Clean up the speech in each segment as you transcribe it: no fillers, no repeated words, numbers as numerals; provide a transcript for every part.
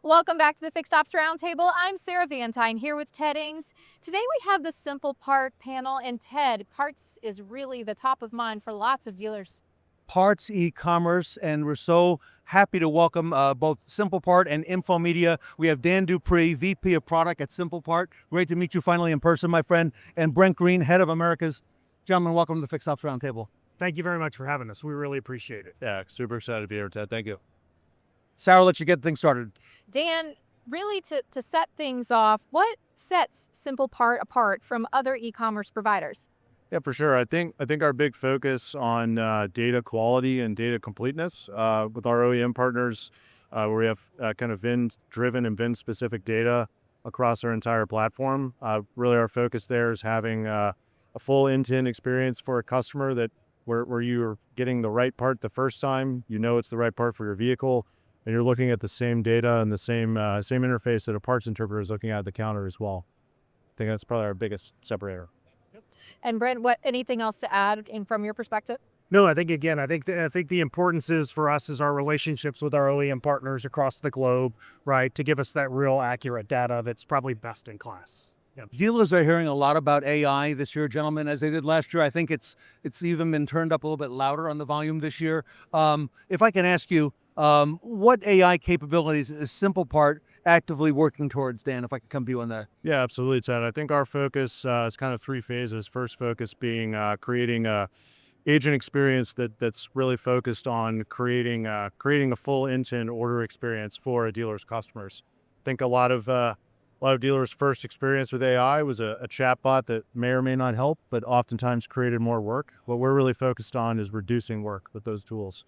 Welcome back to the Fixed Ops Roundtable. I'm Sarah Vantine here with Ted Ings. Today we have the SimplePart panel, and Ted, parts is really the top of mind for lots of dealers. Parts e-commerce, and we're so happy to welcome both SimplePart and Infomedia. We have Dan DuPree, VP of Product at SimplePart. Great to meet you finally in person, my friend. And Brent Green, Head of Americas. Gentlemen, welcome to the Fixed Ops Roundtable. Thank you very much for having us. We really appreciate it. Yeah, super excited to be here, Ted. Thank you. Sarah, let you get things started. Dan, really to set things off, what sets SimplePart apart from other e-commerce providers? Yeah, for sure. I think our big focus on data quality and data completeness with our OEM partners, where we have kind of VIN-driven and VIN-specific data across our entire platform. Really, our focus there is having a full end-to-end experience for a customer that where you're getting the right part the first time, you know it's the right part for your vehicle, and you're looking at the same data and the same interface that a parts interpreter is looking at the counter as well. I think that's probably our biggest separator. And Brent, anything else to add from your perspective? No, I think the importance is for us is our relationships with our OEM partners across the globe, right, to give us that real accurate data that's probably best in class. Yep. Dealers are hearing a lot about AI this year, gentlemen, as they did last year. I think it's even been turned up a little bit louder on the volume this year. If I can ask you, what AI capabilities is SimplePart actively working towards, Dan, if I could come to you on that? Yeah, absolutely, Ted. I think our focus is kind of three phases. First focus being creating a agent experience that's really focused on creating a full end-to-end order experience for a dealer's customers. I think a lot of dealers' first experience with AI was a chatbot that may or may not help, but oftentimes created more work. What we're really focused on is reducing work with those tools.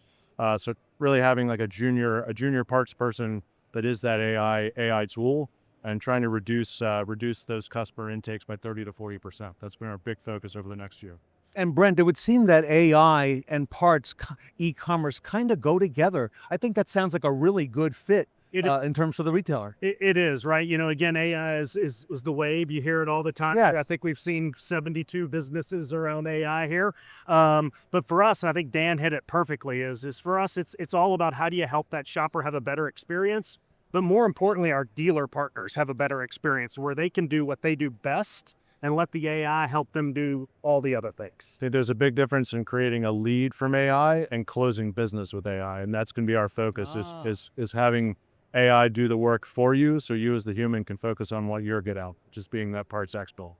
So really having like a junior parts person that is that AI tool, and trying to reduce those customer intakes by 30 to 40%. That's been our big focus over the next year. And Brent, it would seem that AI and parts e-commerce kind of go together. I think that sounds like a really good fit in terms of the retailer. It is, right? You know, again, AI is the wave. You hear it all the time. Yes. I think we've seen 72 businesses around AI here. But for us, and I think Dan hit it perfectly, is for us, it's all about how do you help that shopper have a better experience, but more importantly, our dealer partners have a better experience where they can do what they do best and let the AI help them do all the other things. I think there's a big difference in creating a lead from AI and closing business with AI, and that's going to be our focus. Is having AI do the work for you, so you as the human can focus on what you're good at, just being that parts expo.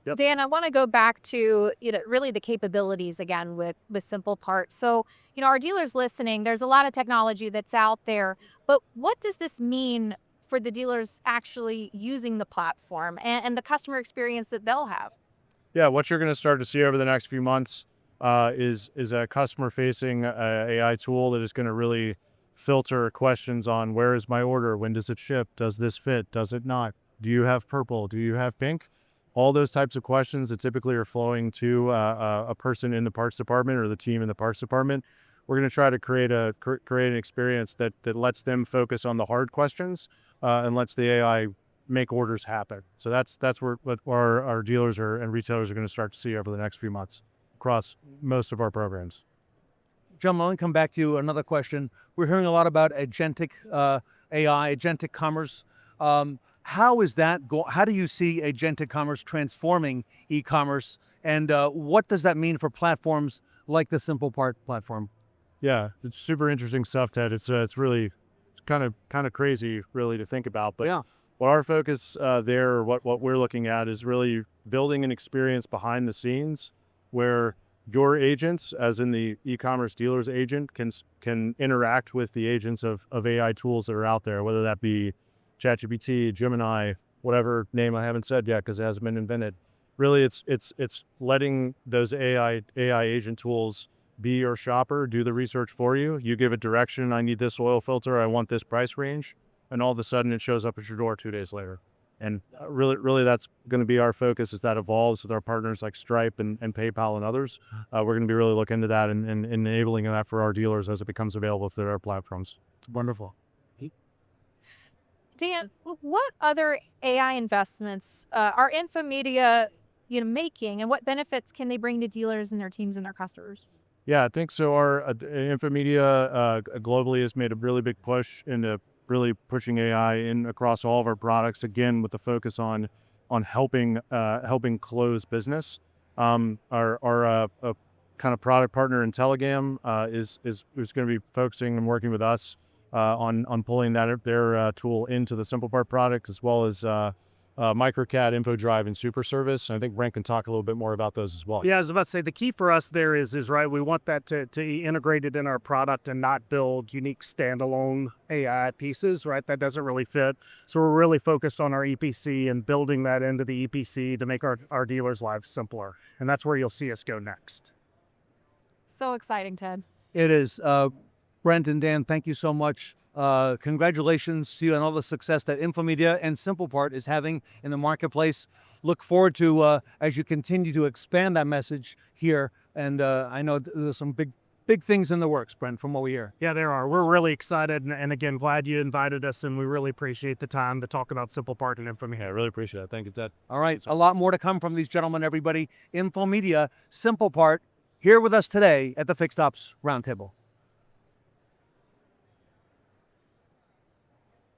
Yep. Dan, I want to go back to, really the capabilities again with SimplePart. So, our dealers listening, there's a lot of technology that's out there, but what does this mean for the dealers actually using the platform and the customer experience that they'll have? Yeah, what you're going to start to see over the next few months is a customer-facing AI tool that is going to really filter questions on where is my order, when does it ship, does this fit, does it not, do you have purple, do you have pink? All those types of questions that typically are flowing to a person in the parts department or the team in the parts department. We're going to try to create an experience that lets them focus on the hard questions and lets the AI make orders happen. So that's what our dealers and retailers are going to start to see over the next few months across most of our programs. Gentlemen, let me come back to you. Another question. We're hearing a lot about agentic AI, agentic commerce. How is that how do you see agentic commerce transforming e-commerce, and what does that mean for platforms like the SimplePart platform? Yeah, it's super interesting stuff, Ted. It's really kind of crazy, really, to think about. But yeah, what our focus there, what we're looking at, is really building an experience behind the scenes where your agents, as in the e-commerce dealer's agent, can interact with the agents of AI tools that are out there, whether that be ChatGPT, Gemini, whatever name I haven't said yet because it hasn't been invented. Really, it's letting those AI agent tools be your shopper, do the research for you. You give it direction. I need this oil filter. I want this price range. And all of a sudden it shows up at your door 2 days later. And really that's going to be our focus as that evolves with our partners like Stripe and PayPal and others. We're going to be really looking into that and enabling that for our dealers as it becomes available through our platforms. wonderful. Dan, what other AI investments are Infomedia making, and what benefits can they bring to dealers and their teams and their customers? Yeah, I think so. Our Infomedia globally has made a really big push into really pushing AI in across all of our products, again, with the focus on helping close business. Our kind of product partner Intelligam is going to be focusing and working with us on pulling their tool into the SimplePart product, as well as MicroCAD, InfoDrive, and SuperService. I think Brent can talk a little bit more about those as well. Yeah, I was about to say the key for us there is right. We want that to be integrated in our product and not build unique standalone AI pieces. Right, that doesn't really fit. So we're really focused on our EPC and building that into the EPC to make our dealers' lives simpler. And that's where you'll see us go next. So exciting, Ted. It is. Brent and Dan, thank you so much. Congratulations to you on all the success that Infomedia and SimplePart is having in the marketplace. Look forward to as you continue to expand that message here. And I know there's some big things in the works, Brent, from what we hear. Yeah, there are. We're really excited, and again, glad you invited us, and we really appreciate the time to talk about SimplePart and Infomedia. Yeah, I really appreciate it. Thank you, Ted. All right, a lot more to come from these gentlemen, everybody. Infomedia, SimplePart, here with us today at the Fixed Ops Roundtable.